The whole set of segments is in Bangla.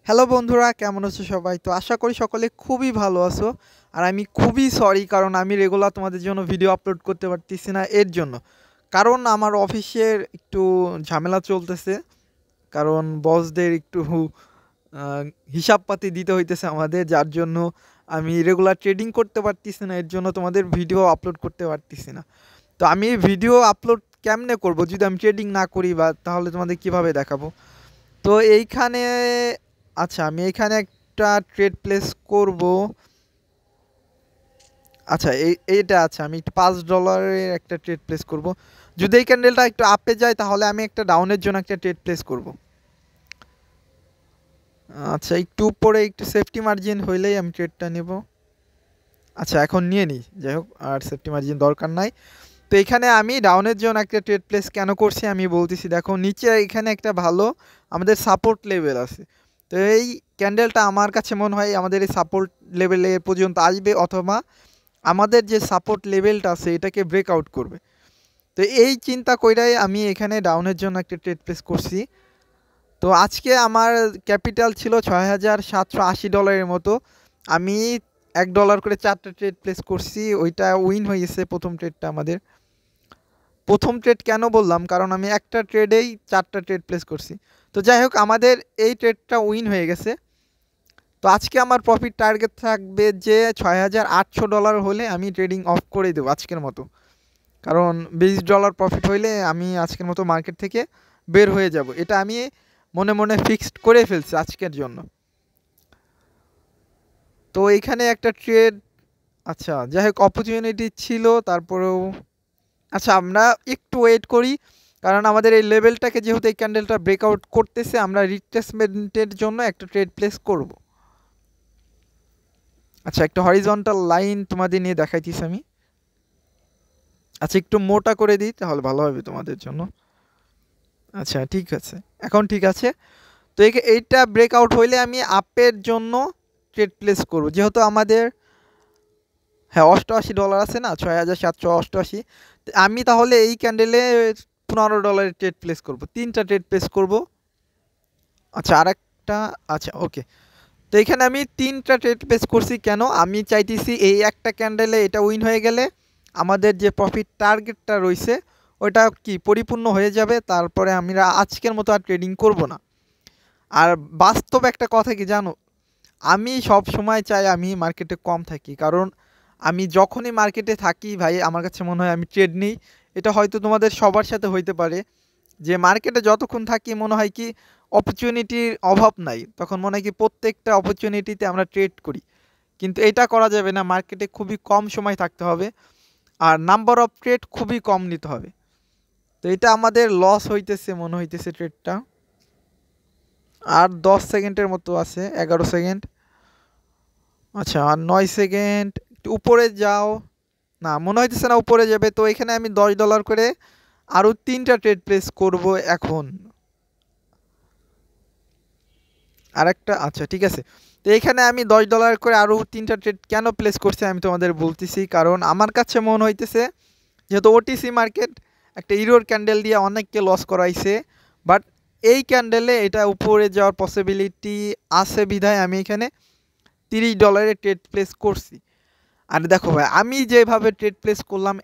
হ্যালো বন্ধুরা, কেমন আছো সবাই? তো আশা করি সকলে খুবই ভালো আছো। আর আমি খুবই সরি, কারণ আমি রেগুলার তোমাদের জন্য ভিডিও আপলোড করতে পারতেছি না এর জন্য। কারণ আমার অফিসের একটু ঝামেলা চলতেছে। কারণ বসদের একটু আহ, হিসাবপাতি দিতে হইতেছে আমাদের, যার জন্য আমি রেগুলার ট্রেডিং করতে পারতেছি না, এর জন্য তোমাদের ভিডিও আপলোড করতে পারতেছি না। তো আমি ভিডিও আপলোড কেমনে করব যদি আমি ট্রেডিং না করি, বা তাহলে তোমাদের কিভাবে দেখাবো? তো এইখানে আচ্ছা, আমি এখানে একটা ট্রেড প্লেস করব। আচ্ছা, এইটা আচ্ছা, আমি একটু $5 একটা ট্রেড প্লেস করব। যদি এই ক্যান্ডেলটা একটু আপে যায় তাহলে আমি একটা ডাউনের জন্য একটা ট্রেড প্লেস করব। আচ্ছা, একটু উপরে একটু সেফটি মার্জিন হইলেই আমি ট্রেডটা নেব। আচ্ছা, এখন নিয়ে নিই, যাই হোক, আর সেফটি মার্জিন দরকার নাই। তো এখানে আমি ডাউনের জন্য একটা ট্রেড প্লেস কেন করছি আমি বলতেছি। দেখো, নিচে এখানে একটা ভালো আমাদের সাপোর্ট লেভেল আছে। তো এই ক্যান্ডেলটা আমার কাছে মনে হয় আমাদের এই সাপোর্ট লেভেলে পর্যন্ত আসবে, অথবা আমাদের যে সাপোর্ট লেভেলটা আছে এটাকে ব্রেকআউট করবে। তো এই চিন্তা কইরাই আমি এখানে ডাউনের জন্য একটা ট্রেড প্লেস করছি। তো আজকে আমার ক্যাপিটাল ছিল $6,780 মতো। আমি $1 করে 4টা ট্রেড প্লেস করছি, ওইটা উইন হয়ে গেছে প্রথম ট্রেডটা আমাদের। প্রথম ট্রেড কেন বললাম, কারণ আমি একটা ট্রেডেই 4টা ট্রেড প্লেস করছি। তো যাই হোক, আমাদের এই ট্রেডটা উইন হয়ে গেছে। তো আজকে আমার প্রফিট টার্গেট থাকবে যে $6,800 হলে আমি ট্রেডিং অফ করে দেবো আজকের মতো। কারণ $20 প্রফিট হইলে আমি আজকের মতো মার্কেট থেকে বের হয়ে যাব, এটা আমি মনে মনে ফিক্সড করে ফেলছি আজকের জন্য। তো এইখানে একটা ট্রেড, আচ্ছা যাই হোক, অপরচুনিটি ছিল তারপরেও। আচ্ছা, আমরা একটু ওয়েট করি, কারণ আমাদের এই লেভেলটাকে যেহেতু এই ক্যান্ডেলটা ব্রেকআউট করতেছে, আমরা রিট্রেসমেন্টের জন্য একটা ট্রেড প্লেস করব। আচ্ছা, একটা হরিজন্টাল লাইন তোমাদের নিয়ে দেখাইতেছি আমি। আচ্ছা, একটু মোটা করে দিই তাহলে ভালো হবে তোমাদের জন্য। আচ্ছা, ঠিক আছে, এখন ঠিক আছে। তো এইটা ব্রেকআউট হইলে আমি আপের জন্য ট্রেড প্লেস করব, যেহেতু আমাদের হ্যাঁ $88 আছে না, 6,788। আমি তাহলে এই ক্যান্ডেলে $15 ট্রেড প্লেস করব, 3টা ট্রেড প্লেস করব। আচ্ছা, আর একটা, আচ্ছা ওকে। তো এখানে আমি 3টা ট্রেড প্লেস করছি কেন, আমি চাইতেছি এই একটা ক্যান্ডেলে এটা উইন হয়ে গেলে আমাদের যে প্রফিট টার্গেটটা রয়েছে ওটা কি পরিপূর্ণ হয়ে যাবে, তারপরে আমরা আজকের মতো আর ট্রেডিং করব না। আর বাস্তব একটা কথা কি জানো, আমি সব সময় চাই আমি মার্কেটে কম থাকি, কারণ আমি যখনই মার্কেটে থাকি ভাই আমার কাছে মনে হয় আমি ট্রেড নিই। এটা হয়তো তোমাদের সবার সাথে হইতে পারে, যে মার্কেটে যতক্ষণ থাকি মনে হয় কি অপরচুনিটির অভাব নাই, তখন মনে হয় কি প্রত্যেকটা অপরচুনিটিতে আমরা ট্রেড করি। কিন্তু এটা করা যাবে না, মার্কেটে খুবই কম সময় থাকতে হবে, আর নাম্বার অফ ট্রেড খুবই কম নিতে হবে। তো এটা আমাদের লস হইতেছে মনে হইতেছে ট্রেডটা। আর 10 সেকেন্ডের মতো আছে, 11 সেকেন্ড। আচ্ছা, আর 9 সেকেন্ড, একটু উপরে যাও। না, মনে হইতেছে না উপরে যাবে। তো এখানে আমি $10 করে আরও 3টা ট্রেড প্লেস করব এখন। আরেকটা, আচ্ছা ঠিক আছে। তো এখানে আমি $10 করে আরও 3টা ট্রেড কেন প্লেস করছি আমি তোমাদের বলতেছি, কারণ আমার কাছে মনে হইতেছে যেহেতু ওটিসি মার্কেট একটা ইরোর ক্যান্ডেল দিয়ে অনেককে লস করাইছে, বাট এই ক্যান্ডেলে এটা উপরে যাওয়ার পসিবিলিটি আছে বিধায় আমি এখানে $30 ট্রেড প্লেস করছি। আর দেখো ভাই, আমি যেভাবে ট্রেড প্লেস করলাম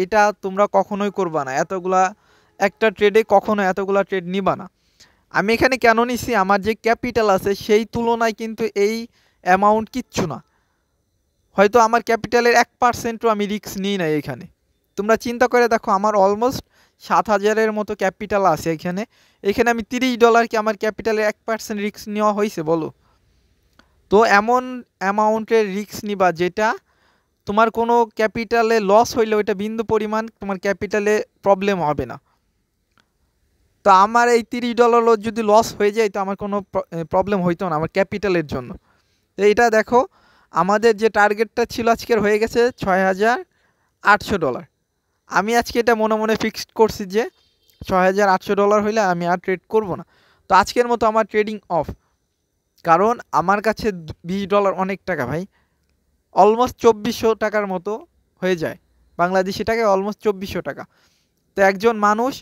এটা তোমরা কখনোই করবা না, এতগুলা একটা ট্রেডে কখনো এতগুলা ট্রেড নিবা না। আমি এখানে কেন নিছি, আমার যে ক্যাপিটাল আছে সেই তুলনায় কিন্তু এই অ্যামাউন্ট কিচ্ছু না। হয়তো আমার ক্যাপিটালের 1%ও আমি রিস্ক নিই না এখানে। তোমরা চিন্তা করে দেখো, আমার অলমোস্ট 7,000-এর মতো ক্যাপিটাল আছে এখানে। এখানে আমি $30 কি আমার ক্যাপিটালের 1% রিস্ক নেওয়া হয়েছে বলো? তো এমন অ্যামাউন্টের রিস্ক নিবা যেটা তোমার কোনো ক্যাপিটালে লস হইলে ওইটা বিন্দু পরিমাণ তোমার ক্যাপিটালে প্রবলেম হবে না। তো আমার এই $30 যদি লস হয়ে যায় তো আমার কোনো প্রবলেম হইতো না আমার ক্যাপিটালের জন্য। তো এইটা দেখো, আমাদের যে টার্গেটটা ছিল আজকের হয়ে গেছে $6,800। আমি আজকে এটা মনে মনে ফিক্সড করছি যে $6,800 হইলে আমি আর ট্রেড করব না। তো আজকের মতো আমার ট্রেডিং অফ, কারণ আমার কাছে $20 অনেক টাকা ভাই, অলমোস্ট 2,400 টাকার মতো হয়ে যায় বাংলাদেশি টাকায়, অলমোস্ট 2,400 টাকা। তো একজন মানুষ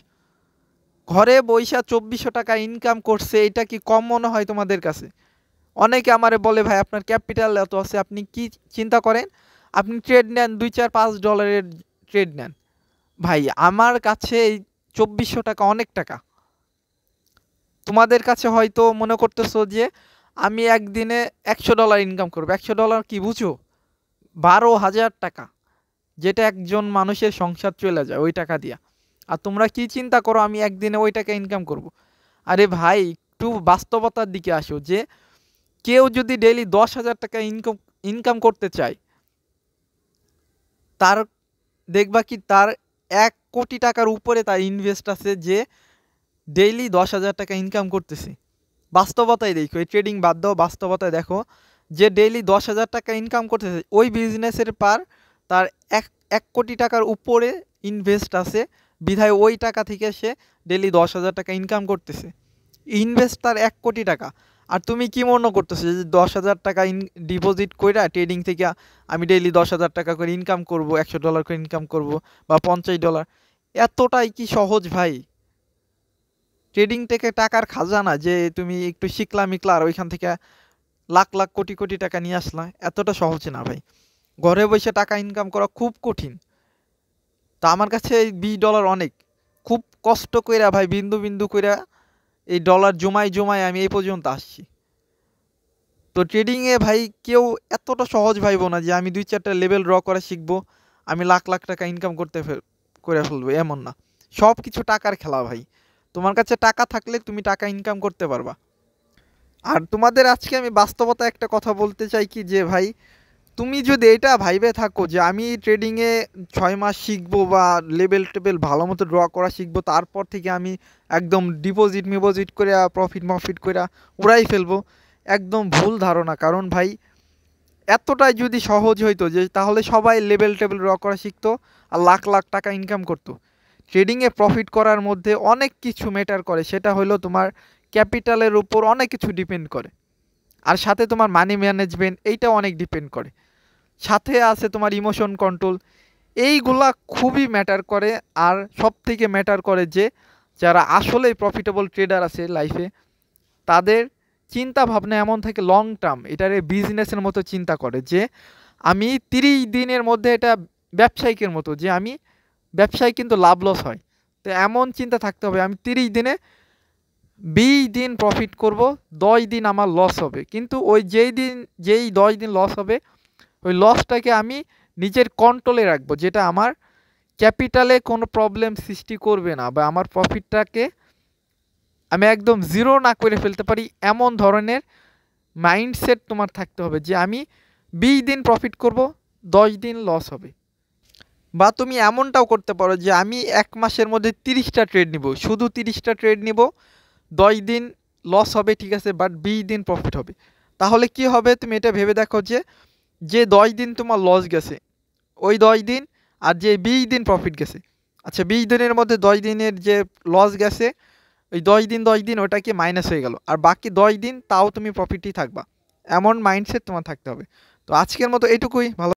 ঘরে বইসা 2,400 টাকা ইনকাম করছে, এটা কি কম মনে হয় তোমাদের কাছে? অনেকে আমারে বলে ভাই আপনার ক্যাপিটাল এত আছে, আপনি কি চিন্তা করেন, আপনি ট্রেড নেন $2, $4, $5 ট্রেড নেন। ভাই আমার কাছে এই 2400 টাকা অনেক টাকা। তোমাদের কাছে হয়তো মনে করতেছো যে আমি একদিনে $100 ইনকাম করবো। $100 কি বুঝো? 12,000 টাকা, যেটা একজন মানুষের সংসার চলে যায় ওই টাকা দিয়া। আর তোমরা কি চিন্তা করো আমি একদিনে ওই টাকা ইনকাম করব? আরে ভাই একটু বাস্তবতার দিকে আসো, যে কেউ যদি ডেইলি 10,000 টাকা ইনকাম করতে চায়, তার দেখবা কি তার 1 কোটি টাকার উপরে তার ইনভেস্ট আছে, যে ডেইলি 10,000 টাকা ইনকাম করতেছে। বাস্তবতায় দেখো, এই ট্রেডিং বাদ দাও, বাস্তবতায় দেখো যে ডেইলি 10,000 টাকা ইনকাম করতেছে, ওই বিজনেসের তার এক 1 কোটি টাকার উপরে ইনভেস্ট আছে, বিধায় ওই টাকা থেকে সে ডেইলি 10,000 টাকা ইনকাম করতেছে। ইনভেস্ট তার 1 কোটি টাকা। আর তুমি কি মনে করতেছো যে 10,000 টাকা ডিপোজিট কইরা ট্রেডিং থেকে আমি ডেইলি 10,000 টাকা করে ইনকাম করব, $100 করে ইনকাম করব, বা $50? এতটাই কি সহজ ভাই? ট্রেডিং থেকে টাকার খাজানা, যে তুমি একটু শিখলা মিকলা আর ওইখান থেকে লাখ লাখ কোটি কোটি টাকা নিয়ে আসলা, এতটা সহজ না ভাই। ঘরে বসে টাকা ইনকাম করা খুব কঠিন। তা আমার কাছে এই $20 অনেক, খুব কষ্ট কইরা ভাই বিন্দু বিন্দু কইরা এই ডলার জমায় জমায় আমি এই পর্যন্ত আসছি। তো ট্রেডিংয়ে ভাই কেউ এতটা সহজ ভাইবো না যে আমি 2-4টা লেভেল ড্র করা শিখবো, আমি লাখ লাখ টাকা ইনকাম করে ফেলবো, এমন না। সব কিছু টাকার খেলা ভাই। তোমার কাছে টাকা থাকলে তুমি টাকা ইনকাম করতে পারবা। আর তোমাদের আজকে আমি বাস্তবতা একটা কথা বলতে চাই কি, যে ভাই তুমি যদি এটা ভাইবে থাকো যে আমি ট্রেডিংয়ে 6 মাস শিখবো বা লেভেল টেবেল ভালো মতো ড্র করা শিখবো, তারপর থেকে আমি একদম ডিপোজিট করে প্রফিট করে উড়াই ফেলবো, একদম ভুল ধারণা। কারণ ভাই এতটাই যদি সহজ হইতো যে তাহলে সবাই লেভেল টেবিল ড্র করা শিখতো আর লাখ লাখ টাকা ইনকাম করতো। ট্রেডিংয়ে প্রফিট করার মধ্যে অনেক কিছু ম্যাটার করে, সেটা হলো তোমার ক্যাপিটালের উপর অনেক কিছু ডিপেন্ড করে, আর সাথে তোমার মানি ম্যানেজমেন্ট এইটাও অনেক ডিপেন্ড করে, সাথে আছে তোমার ইমোশন কন্ট্রোল, এইগুলা খুবই ম্যাটার করে। আর সব থেকে ম্যাটার করে যে যারা আসলেই প্রফিটেবল ট্রেডার আছে লাইফে, তাদের চিন্তা ভাবনা এমন থাকে লং টার্ম, এটারে বিজনেসের মতো চিন্তা করে, যে আমি 30 দিনের মধ্যে, এটা ব্যবসায়িকের মতো, যে আমি ব্যবসায় কিন্তু লাভ লস হয়, তো এমন চিন্তা থাকতে হবে আমি 30 দিনে 20 দিন প্রফিট করব, 10 দিন আমার লস হবে, কিন্তু ওই যেই 10 দিন লস হবে ওই লসটাকে আমি নিজের কন্ট্রোলে রাখবো, যেটা আমার ক্যাপিটালে কোনো প্রবলেম সৃষ্টি করবে না, বা আমার প্রফিটটাকে আমি একদম জিরো না করে ফেলতে পারি, এমন ধরনের মাইন্ডসেট তোমার থাকতে হবে যে আমি 20 দিন প্রফিট করব, 10 দিন লস হবে। বা তুমি এমনটাও করতে পারো যে আমি 1 মাসের মধ্যে 30টা ট্রেড নিব, শুধু 30টা ট্রেড নিব, 10 দিন লস হবে ঠিক আছে, বাট 20 দিন প্রফিট হবে। তাহলে কি হবে তুমি এটা ভেবে দেখো, যে 10 দিন তোমার লস গেছে ওই 10 দিন, আর যে 20 দিন প্রফিট গেছে, আচ্ছা 20 দিনের মধ্যে 10 দিনের যে লস গেছে ওই 10 দিন ওটাকে মাইনাস হয়ে গেল, আর বাকি 10 দিন তাও তুমি প্রফিটই থাকবা, এমন মাইন্ডসেট তোমার থাকতে হবে। তো আজকের মতো এইটুকুই। ভালো।